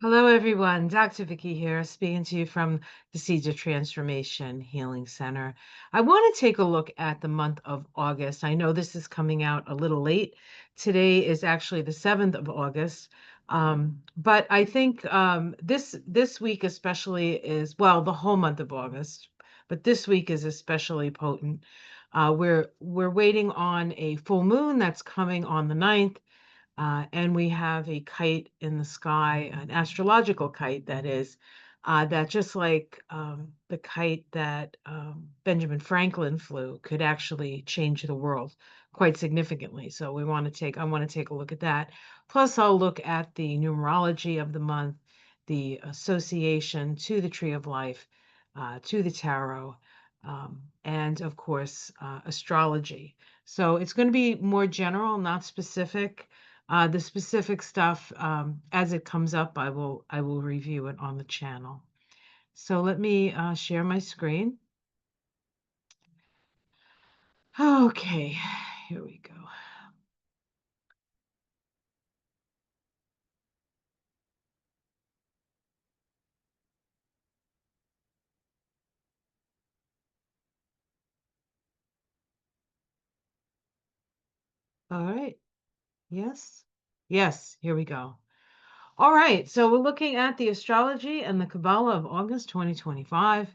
Hello, everyone. Dr. Vicky here, speaking to you from the Seeds of Transformation Healing Center. I want to take a look at the month of August. I know this is coming out a little late. Today is actually the 7th of August. But I think this week especially is, well, the whole month of August, but this week is especially potent. We're waiting on a full moon that's coming on the 9th. And we have a kite in the sky, an astrological kite that is, that just like the kite that Benjamin Franklin flew could actually change the world quite significantly. So I want to take a look at that. Plus, I'll look at the numerology of the month, the association to the Tree of Life, to the tarot, and of course, astrology. So it's going to be more general, not specific. The specific stuff, as it comes up, I will review it on the channel. So let me share my screen. Okay, here we go. All right. Yes. Yes, here we go. All right. So we're looking at the astrology and the Kabbalah of August 2025.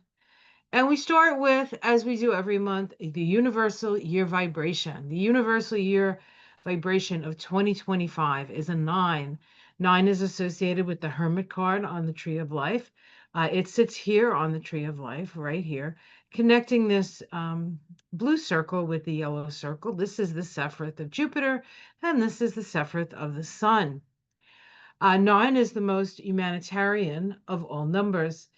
And we start with, as we do every month, the universal year vibration. The universal year vibration of 2025 is a 9. 9 is associated with the Hermit card on the Tree of Life. It sits here on the Tree of Life, right here, connecting this blue circle with the yellow circle. This is the Sephiroth of Jupiter, and this is the Sephiroth of the Sun. 9 is the most humanitarian of all numbers.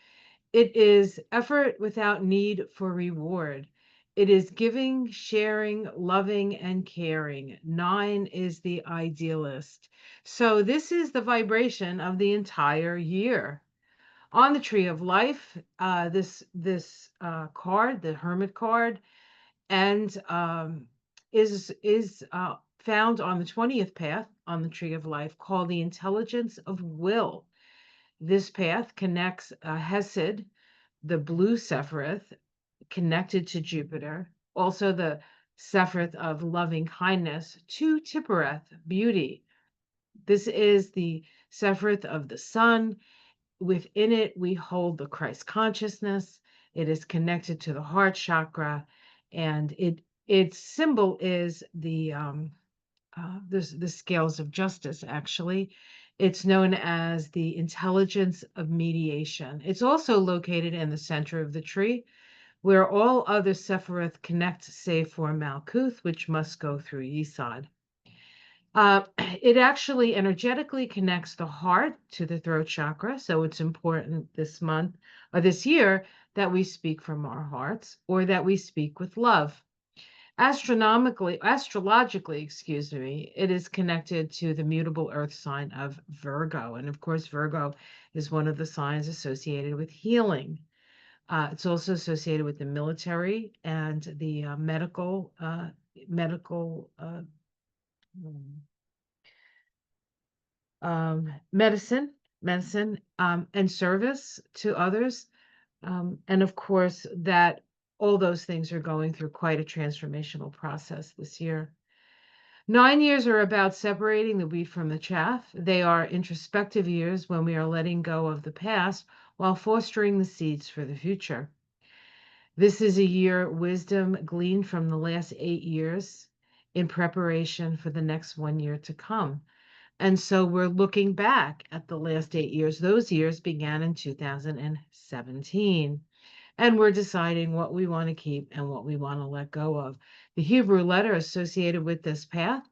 It is effort without need for reward. It is giving, sharing, loving, and caring. 9 is the idealist. So this is the vibration of the entire year. On the Tree of Life, this card, the Hermit card, and is found on the 20th path on the Tree of Life, called the Intelligence of Will. This path connects Hesed, the blue Sephiroth, connected to Jupiter, also the Sephiroth of loving kindness, to Tiphereth, beauty. This is the Sephiroth of the sun. Within it, we hold the Christ consciousness. It is connected to the heart chakra, and its symbol is the scales of justice, actually. It's known as the intelligence of mediation. It's also located in the center of the tree, where all other Sephiroth connect, save for Malkuth, which must go through Yesod. It actually energetically connects the heart to the throat chakra, so it's important this month or this year that we speak from our hearts or that we speak with love. Astrologically, excuse me, it is connected to the mutable earth sign of Virgo. And of course, Virgo is one of the signs associated with healing. It's also associated with the military and the medical medicine, and service to others. And of course, that all those things are going through quite a transformational process this year. 9 years are about separating the wheat from the chaff. They are introspective years when we are letting go of the past while fostering the seeds for the future. This is a year wisdom gleaned from the last 8 years in preparation for the next 1 year to come. And so we're looking back at the last 8 years. Those years began in 2017. And we're deciding what we want to keep and what we want to let go of. The Hebrew letter associated with this path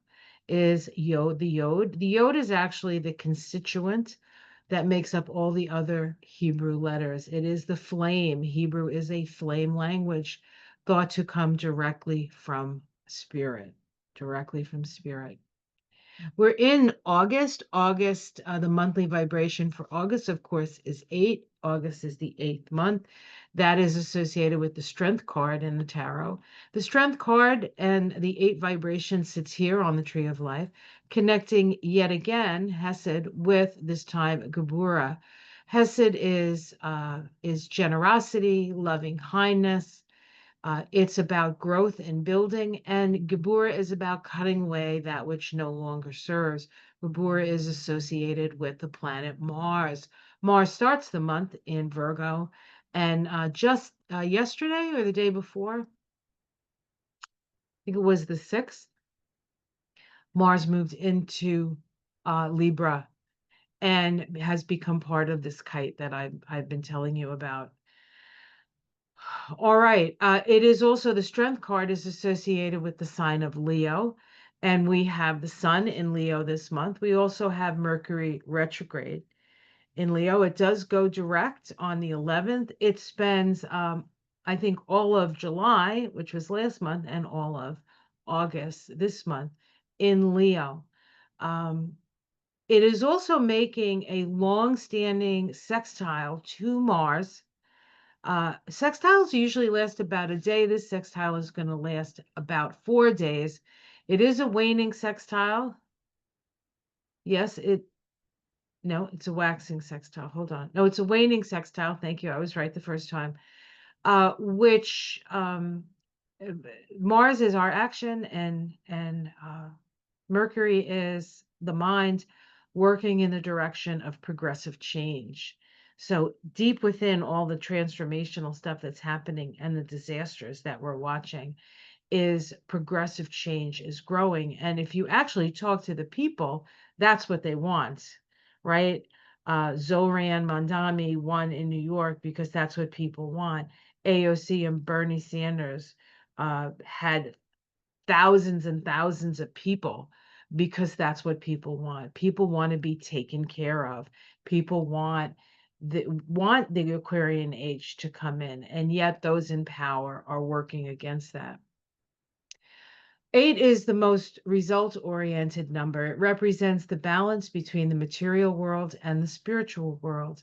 is Yod, the Yod. The Yod is actually the constituent that makes up all the other Hebrew letters. It is the flame. Hebrew is a flame language thought to come directly from spirit, directly from spirit. We're in August. August, the monthly vibration for August, of course, is 8. August is the 8th month. That is associated with the Strength card in the tarot. The Strength card and the 8 vibration sits here on the Tree of Life, connecting yet again Hesed with this time Geburah. Hesed is generosity, loving kindness. It's about growth and building, and Geburah is about cutting away that which no longer serves. Geburah is associated with the planet Mars. Mars starts the month in Virgo, and just yesterday or the day before, I think it was the 6th, Mars moved into Libra and has become part of this kite that I've been telling you about. All right. It is also the strength card is associated with the sign of Leo, and we have the sun in Leo this month. We also have Mercury retrograde in Leo. It does go direct on the 11th. It spends, I think, all of July, which was last month, and all of August this month in Leo. Um, it is also making a long-standing sextile to Mars. Sextiles usually last about a day. This sextile is going to last about 4 days. It is a waning sextile. Yes, no, it's a waxing sextile. Hold on. No, it's a waning sextile. Thank you. I was right the first time. Which uh, Mars is our action, and Mercury is the mind working in the direction of progressive change. So deep within all the transformational stuff that's happening and the disasters that we're watching is progressive change is growing. And if you actually talk to the people, that's what they want, right? Zoran Mondami won in New York because that's what people want. AOC and Bernie Sanders had thousands and thousands of people because that's what people want. People want to be taken care of. People want the Aquarian age to come in, and yet those in power are working against that. 8 is the most result-oriented number. It represents the balance between the material world and the spiritual world.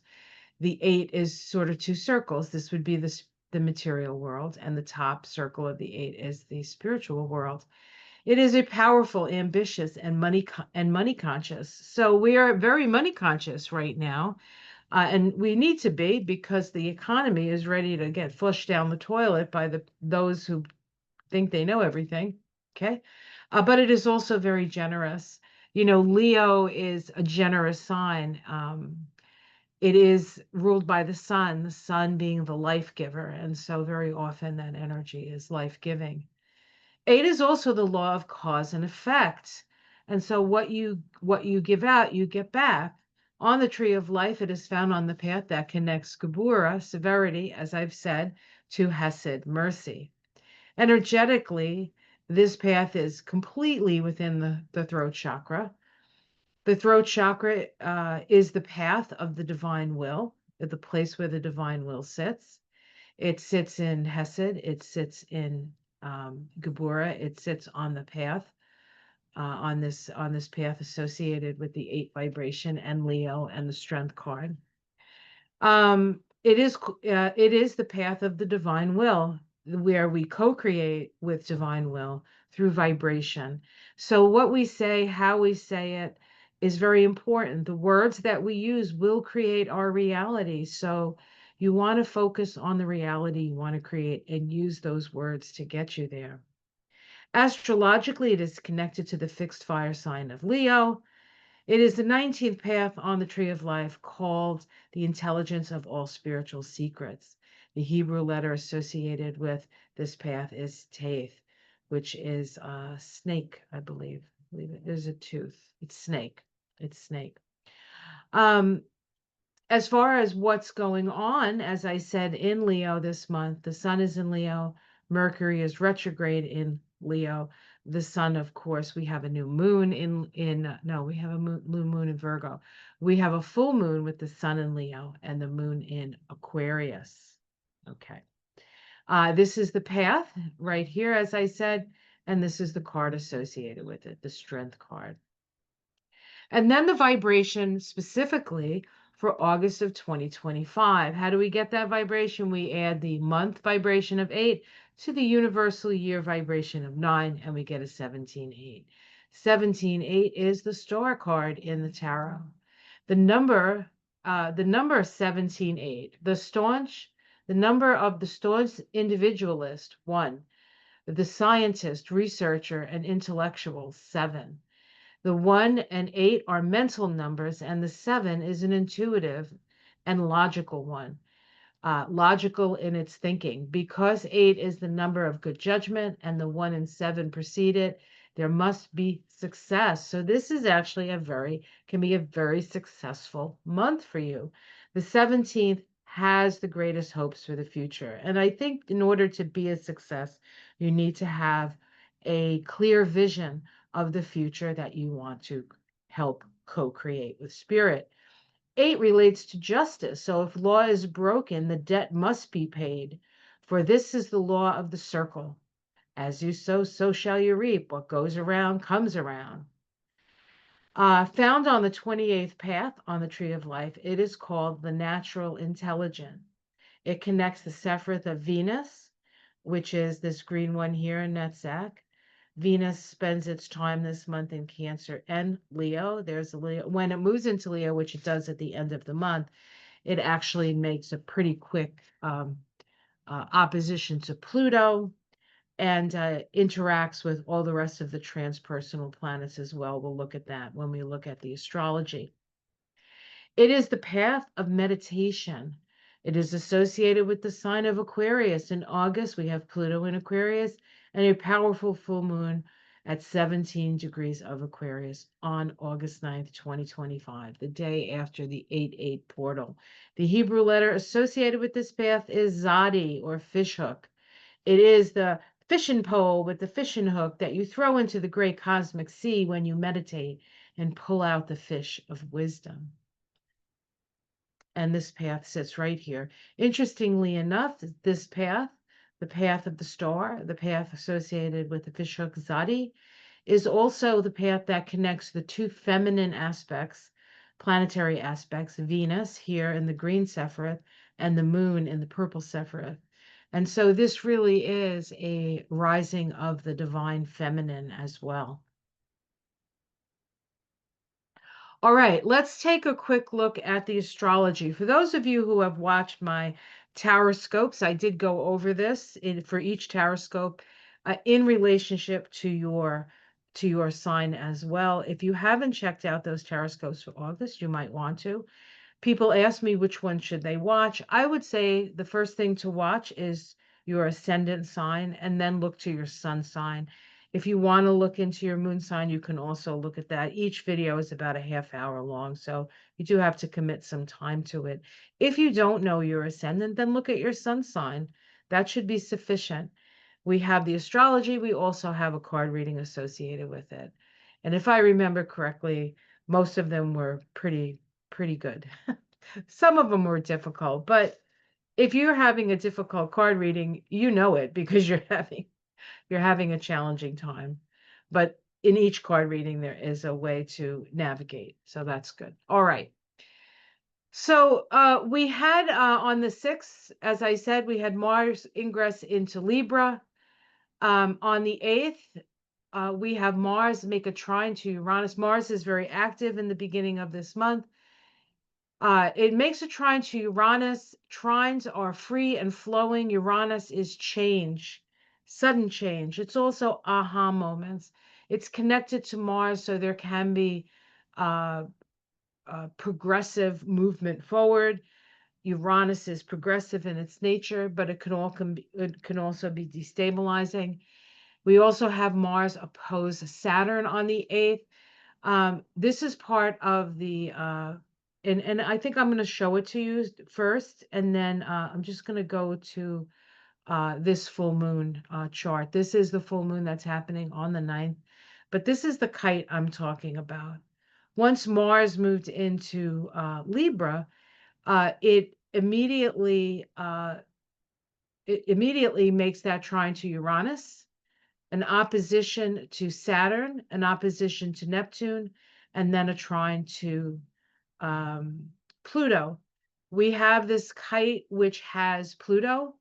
The 8 is sort of two circles. This would be the material world, and the top circle of the 8 is the spiritual world. It is a powerful, ambitious, and money conscious. So we are very money conscious right now, and we need to be because the economy is ready to get flushed down the toilet by those who think they know everything. Okay, but it is also very generous. You know, Leo is a generous sign. It is ruled by the sun being the life giver, and so very often that energy is life giving. 8 is also the law of cause and effect. And so what you give out, you get back. On the tree of life, it is found on the path that connects Geburah, severity, as I've said, to Hesed, mercy. Energetically, this path is completely within the throat chakra. The throat chakra is the path of the divine will, the place where the divine will sits. It sits in Hesed. It sits in Geburah. It sits on the path, on this path associated with the 8 vibration and Leo and the strength card. It is the path of the divine will, where we co-create with divine will through vibration. So what we say, how we say it, is very important. The words that we use will create our reality. So you want to focus on the reality you want to create and use those words to get you there. Astrologically, it is connected to the fixed fire sign of Leo. It is the 19th path on the tree of life, called the intelligence of all spiritual secrets. The Hebrew letter associated with this path is Taith, which is snake, I believe. There's a tooth. It's snake. It's snake. As far as what's going on, as I said, in Leo this month, the sun is in Leo, Mercury is retrograde in Leo. The sun, of course, we have a new moon no, we have a moon in Virgo. We have a full moon with the sun in Leo and the moon in Aquarius. Okay. This is the path right here, as I said, and this is the card associated with it, the strength card. And then the vibration specifically for August of 2025. How do we get that vibration? We add the month vibration of 8 to the universal year vibration of 9, and we get a 17-8. 17-8 is the star card in the tarot. The number, the number 17-8, the number of the staunch individualist, 1, the scientist, researcher, and intellectual, 7. The 1 and 8 are mental numbers, and the 7 is an intuitive and logical one, logical in its thinking. Because 8 is the number of good judgment and the 1 and 7 precede it, there must be success. So this is actually can be a very successful month for you. The 17th has the greatest hopes for the future. And I think in order to be a success, you need to have a clear vision of the future that you want to help co-create with spirit. 8 relates to justice. So if law is broken, the debt must be paid. For this is the law of the circle. As you sow, so shall you reap. What goes around comes around. Found on the 28th path on the tree of life, it is called the natural intelligent. It connects the Sephiroth of Venus, which is this green one here in Netzach. Venus spends its time this month in Cancer and Leo. There's a Leo. When it moves into Leo, which it does at the end of the month, it actually makes a pretty quick opposition to Pluto and interacts with all the rest of the transpersonal planets as well. We'll look at that when we look at the astrology. It is the path of meditation. It is associated with the sign of Aquarius. In August, we have Pluto in Aquarius and a powerful full moon at 17 degrees of Aquarius on August 9th, 2025, the day after the 8-8 portal. The Hebrew letter associated with this path is Zadi, or fishhook. It is the fishing pole with the fishing hook that you throw into the great cosmic sea when you meditate and pull out the fish of wisdom. And this path sits right here. Interestingly enough, this path, the path of the star, the path associated with the fishhook Zadi, is also the path that connects the two feminine aspects, planetary aspects, Venus here in the green Sephiroth and the moon in the purple Sephiroth. And so this really is a rising of the divine feminine as well. All right, let's take a quick look at the astrology. For those of you who have watched my taroscopes, I did go over this for each taroscope in relationship to your sign as well. If you haven't checked out those taroscopes for August, you might want to. People ask me which one should they watch. I would say the first thing to watch is your ascendant sign, and then look to your sun sign. If you want to look into your moon sign, you can also look at that. Each video is about a half hour long, so you do have to commit some time to it. If you don't know your ascendant, then look at your sun sign. That should be sufficient. We have the astrology. We also have a card reading associated with it. And if I remember correctly, most of them were pretty good. Some of them were difficult, but if you're having a difficult card reading, you know it because you're having a challenging time. But in each card reading, there is a way to navigate. So that's good. All right. So we had on the 6th, as I said, we had Mars ingress into Libra. On the 8th, we have Mars make a trine to Uranus. Mars is very active in the beginning of this month. It makes a trine to Uranus. Trines are free and flowing. Uranus is change, sudden change. It's also aha moments. It's connected to Mars, so there can be progressive movement forward. Uranus is progressive in its nature, but it can also be destabilizing. We also have Mars oppose Saturn on the 8th. This is part of the and I think I'm going to show it to you first, and then I'm just going to go to this full moon chart. This is the full moon that's happening on the 9th, but this is the kite I'm talking about. Once Mars moved into Libra, it immediately makes that trine to Uranus, an opposition to Saturn, an opposition to Neptune, and then a trine to Pluto. We have this kite which has Pluto,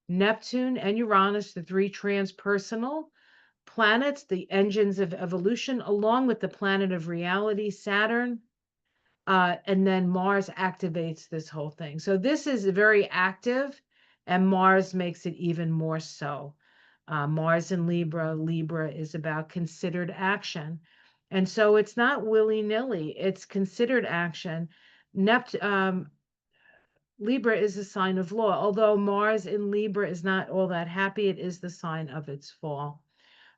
Neptune, and Uranus, the three transpersonal planets, the engines of evolution, along with the planet of reality, Saturn, and then Mars activates this whole thing. So this is very active, and Mars makes it even more so. Mars in Libra, Libra is about considered action. And so it's not willy-nilly, it's considered action. Libra is a sign of law. Although Mars in Libra is not all that happy, it is the sign of its fall.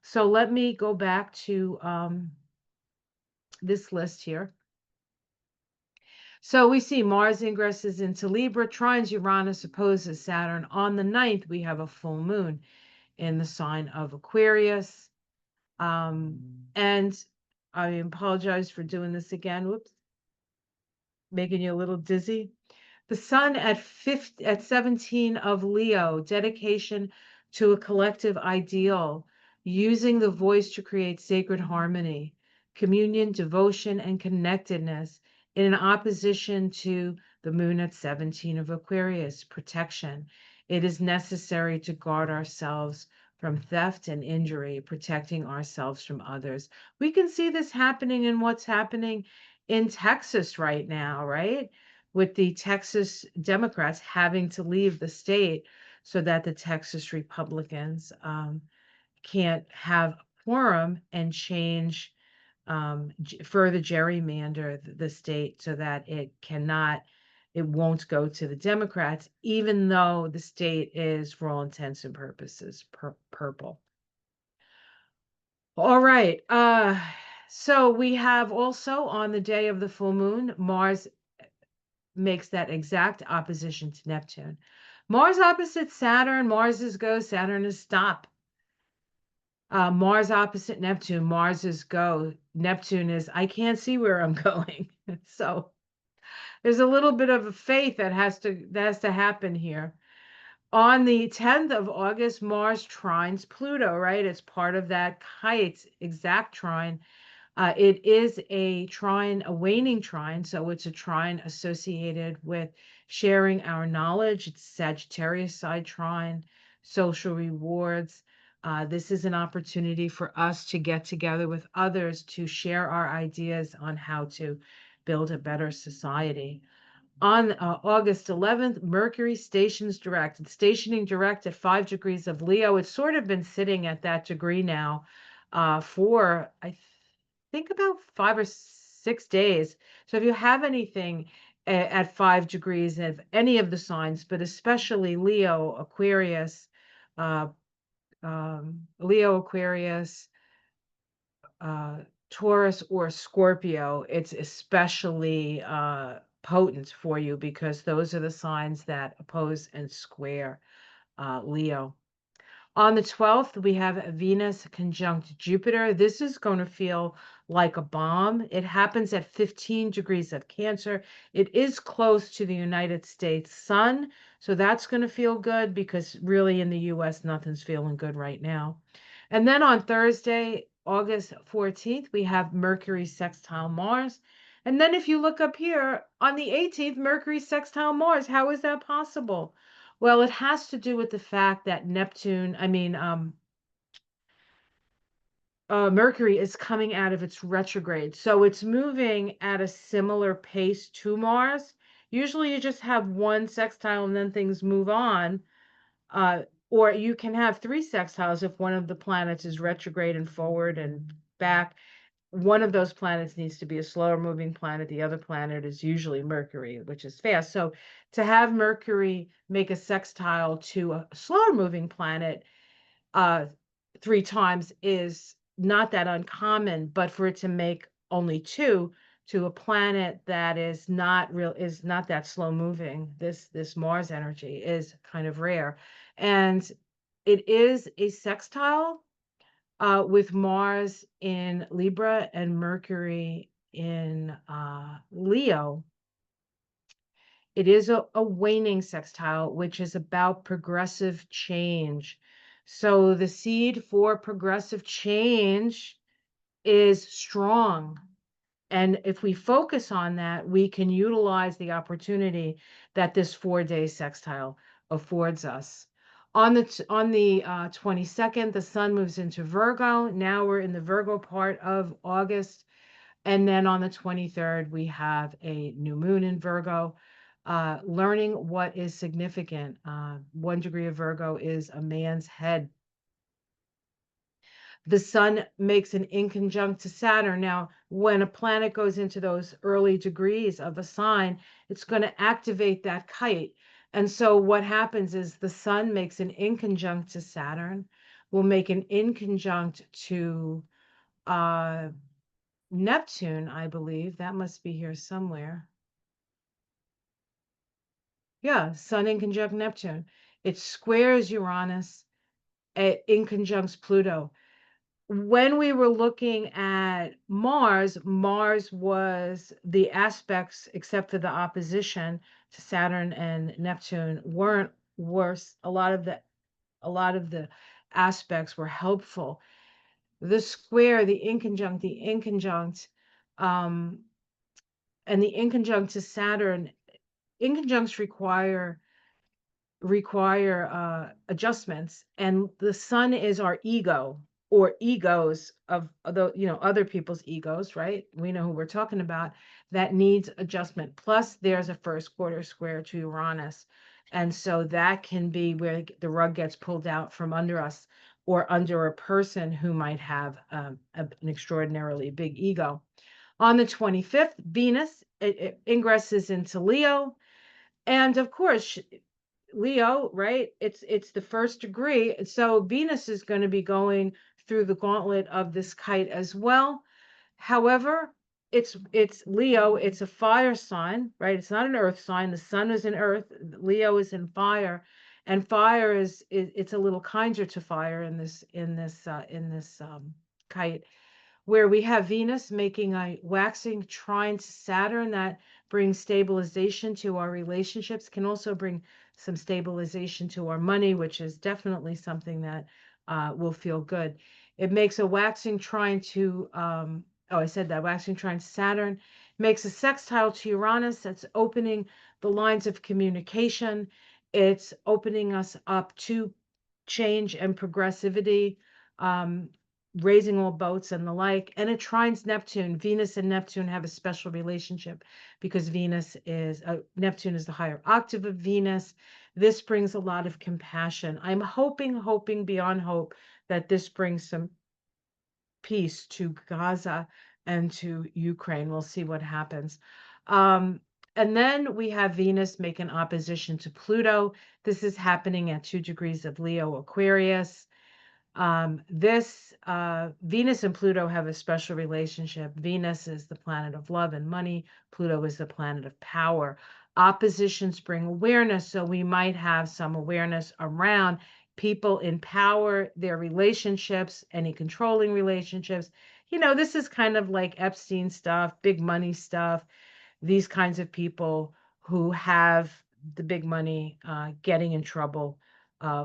So let me go back to this list here. So we see Mars ingresses into Libra, trines Uranus, opposes Saturn. On the 9th, we have a full moon in the sign of Aquarius. And I apologize for doing this again. Whoops. Making you a little dizzy. The sun at 17 of Leo, dedication to a collective ideal, using the voice to create sacred harmony, communion, devotion, and connectedness, in opposition to the moon at 17 of Aquarius, protection. It is necessary to guard ourselves from theft and injury, protecting ourselves from others. We can see this happening in what's happening in Texas right now, right? With the Texas Democrats having to leave the state so that the Texas Republicans can't have a quorum and change, further gerrymander the state so that it won't go to the Democrats, even though the state is, for all intents and purposes, purple. All right. So we have also on the day of the full moon, Mars makes that exact opposition to Neptune. Mars opposite Saturn, Mars is go, Saturn is stop. Mars opposite Neptune, Mars is go, Neptune is I can't see where I'm going. So there's a little bit of a faith that has to happen here. On the 10th of August, Mars trines Pluto, right? It's part of that kite's exact trine. It is a trine, a waning trine, so it's a trine associated with sharing our knowledge. It's Sagittarius side trine, social rewards. This is an opportunity for us to get together with others to share our ideas on how to build a better society. On August 11th, Mercury stations direct. It's stationing direct at 5 degrees of Leo. It's sort of been sitting at that degree now for, I think, about 5 or 6 days. So if you have anything at 5 degrees of any of the signs, but especially Leo, Aquarius, uh, Leo, Aquarius, Taurus, or Scorpio, it's especially potent for you because those are the signs that oppose and square Leo. On the 12th, we have Venus conjunct Jupiter. This is going to feel like a bomb. It happens at 15 degrees of Cancer. It is close to the United States sun, so that's going to feel good because really in the US, nothing's feeling good right now. And then on Thursday, August 14th, we have Mercury sextile Mars. And then if you look up here, on the 18th, Mercury sextile Mars. How is that possible? Well, it has to do with the fact that Mercury is coming out of its retrograde. So it's moving at a similar pace to Mars. Usually you just have one sextile and then things move on. Or you can have 3 sextiles if one of the planets is retrograde and forward and back. One of those planets needs to be a slower moving planet. The other planet is usually Mercury, which is fast. So to have Mercury make a sextile to a slower moving planet 3 times is not that uncommon, but for it to make only 2 to a planet that is not that slow moving, this Mars energy is kind of rare. And it is a sextile with Mars in Libra and Mercury in Leo. It is a waning sextile, which is about progressive change. So the seed for progressive change is strong. And if we focus on that, we can utilize the opportunity that this 4-day sextile affords us. On the 22nd, the sun moves into Virgo. Now we're in the Virgo part of August. And then on the 23rd, we have a new moon in Virgo. Learning what is significant. 1 degree of Virgo is a man's head. The sun makes an inconjunct to Saturn. Now, when a planet goes into those early degrees of a sign, it's going to activate that kite. And so what happens is the sun makes an inconjunct to Saturn, will make an inconjunct to uh, Neptune, I believe. That must be here somewhere. Yeah, sun inconjunct Neptune. It squares Uranus, it inconjuncts Pluto. When we were looking at Mars, Mars was the aspects, except for the opposition to Saturn and Neptune, weren't worse. A lot of the aspects were helpful. The square, the inconjunct, um, and the inconjunct to Saturn. Inconjuncts require adjustments, and the sun is our ego or egos of the other people's egos, right? We know who we're talking about, that needs adjustment. Plus there's a first quarter square to Uranus, and so that can be where the rug gets pulled out from under us or under a person who might have an extraordinarily big ego. On the 25th, Venus it ingresses into Leo, and of course Leo, right? It's the first degree. So Venus is going to be going through the gauntlet of this kite as well. However, it's Leo, it's a fire sign, right? It's not an earth sign. The sun is in earth, Leo is in fire, and fire is it's a little kinder to fire in this kite, where we have Venus making a waxing trine to Saturn that brings stabilization to our relationships, can also bring some stabilization to our money, which is definitely something that will feel good. It makes a waxing trine to, I said that, waxing trine to Saturn, makes a sextile to Uranus that's opening the lines of communication. It's opening us up to change and progressivity. Raising all boats and the like, and it trines Neptune. Venus and Neptune have a special relationship because Neptune is the higher octave of Venus. This brings a lot of compassion. I'm hoping beyond hope that this brings some peace to Gaza and to Ukraine. We'll see what happens. Um, and then we have Venus make an opposition to Pluto. This is happening at 2 degrees of Leo Aquarius. This Venus and Pluto have a special relationship. Venus is the planet of love and money. Pluto is the planet of power. Oppositions bring awareness, so we might have some awareness around people in power, their relationships, any controlling relationships. This is kind of like Epstein stuff, big money stuff, these kinds of people who have the big money getting in trouble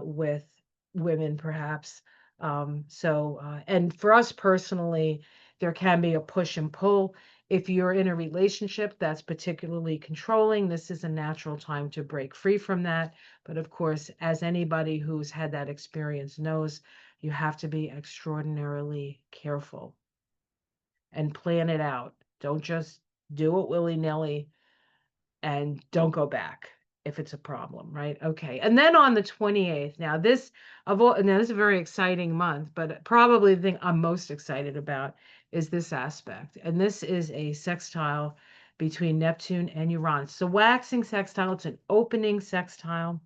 with women, perhaps. And for us personally, there can be a push and pull. If you're in a relationship that's particularly controlling, this is a natural time to break free from that. But of course, as anybody who's had that experience knows, you have to be extraordinarily careful and plan it out. Don't just do it willy-nilly and don't go back if it's a problem, right? Okay. And then on the 28th, now this is a very exciting month, but probably the thing I'm most excited about is this aspect. And this is a sextile between Neptune and Uranus. So waxing sextile, it's an opening sextile.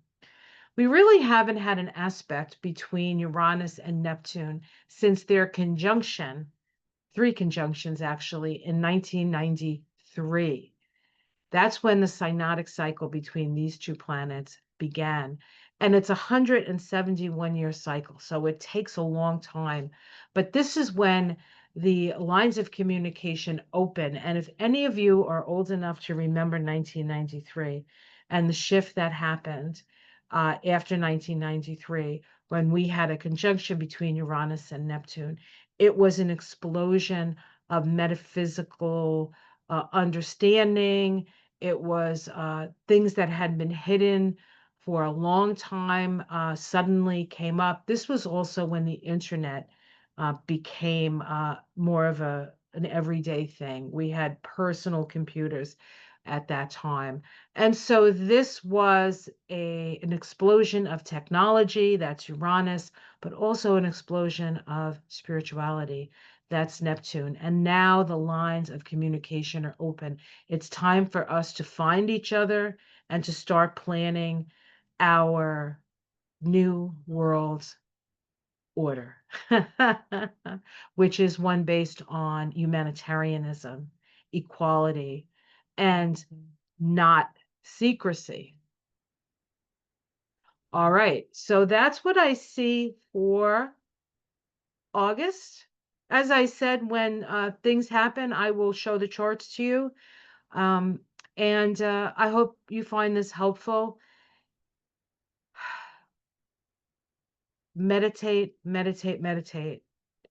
We really haven't had an aspect between Uranus and Neptune since their conjunction, 3 conjunctions actually, in 1993. That's when the synodic cycle between these 2 planets began. And it's a 171-year cycle, so it takes a long time. But this is when the lines of communication open. And if any of you are old enough to remember 1993 and the shift that happened after 1993, when we had a conjunction between Uranus and Neptune, it was an explosion of metaphysical understanding. It was things that had been hidden for a long time suddenly came up. This was also when the internet became more of an everyday thing. We had personal computers at that time. And so this was an explosion of technology, that's Uranus, but also an explosion of spirituality, that's Neptune. And now the lines of communication are open. It's time for us to find each other and to start planning our new world order, which is one based on humanitarianism, equality, and not secrecy. All right, so that's what I see for August. As I said, when things happen, I will show the charts to you. Um, and I hope you find this helpful. Meditate, meditate, meditate.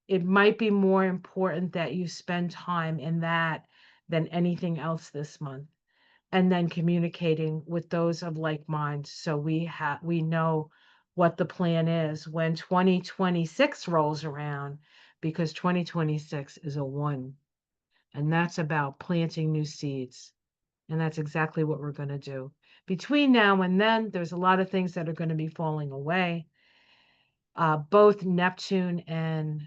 It might be more important that you spend time in that than anything else this month. And then communicating with those of like mind, so we know what the plan is when 2026 rolls around, because 2026 is a one, and that's about planting new seeds. And that's exactly what we're going to do. Between now and then, there's a lot of things that are going to be falling away. Both Neptune and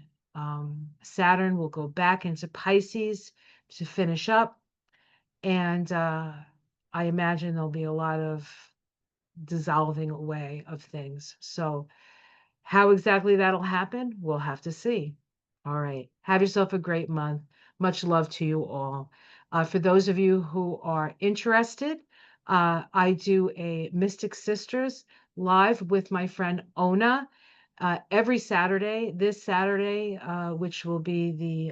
Saturn will go back into Pisces to finish up. And I imagine there'll be a lot of dissolving away of things. So, how exactly that'll happen, we'll have to see. All right. Have yourself a great month. Much love to you all. For those of you who are interested, I do a Mystic Sisters live with my friend Ona every Saturday. This Saturday, which will be the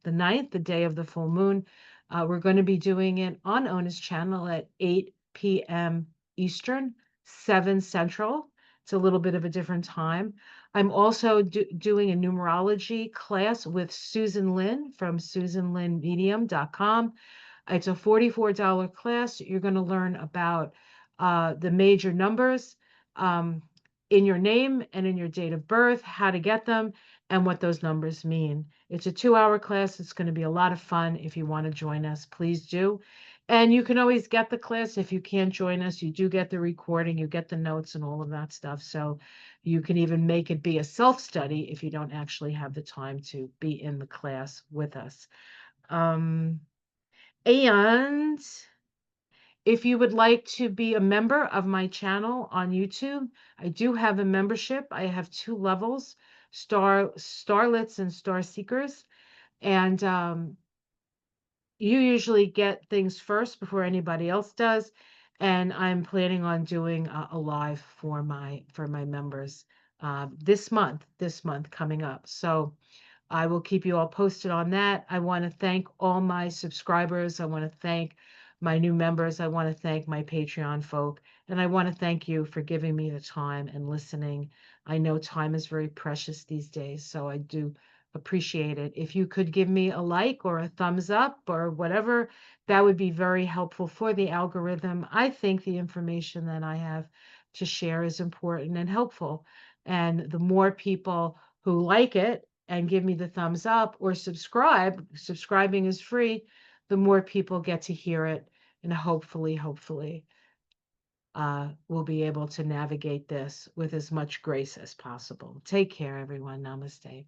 9th, the day of the full moon, we're going to be doing it on Ona's channel at 8 p.m. Eastern, 7 Central. It's a little bit of a different time. I'm also doing a numerology class with Susan Lynn from SusanLynnMedium.com. It's a $44 class. You're going to learn about the major numbers in your name and in your date of birth, how to get them, and what those numbers mean. It's a 2-hour class. It's going to be a lot of fun. If you want to join us, please do. And you can always get the class. If you can't join us, you do get the recording, you get the notes and all of that stuff. So you can even make it be a self-study if you don't actually have the time to be in the class with us. And if you would like to be a member of my channel on YouTube, I do have a membership. I have 2 levels, Starlets and Star Seekers. And you usually get things first before anybody else does. And I'm planning on doing a live for my members this month coming up. So I will keep you all posted on that. I want to thank all my subscribers. I want to thank my new members. I want to thank my Patreon folk. And I want to thank you for giving me the time and listening. I know time is very precious these days, so I do appreciate it. If you could give me a like or a thumbs up or whatever, that would be very helpful for the algorithm. I think the information that I have to share is important and helpful. And the more people who like it and give me the thumbs up or subscribing is free, the more people get to hear it. And hopefully, we'll be able to navigate this with as much grace as possible. Take care, everyone. Namaste.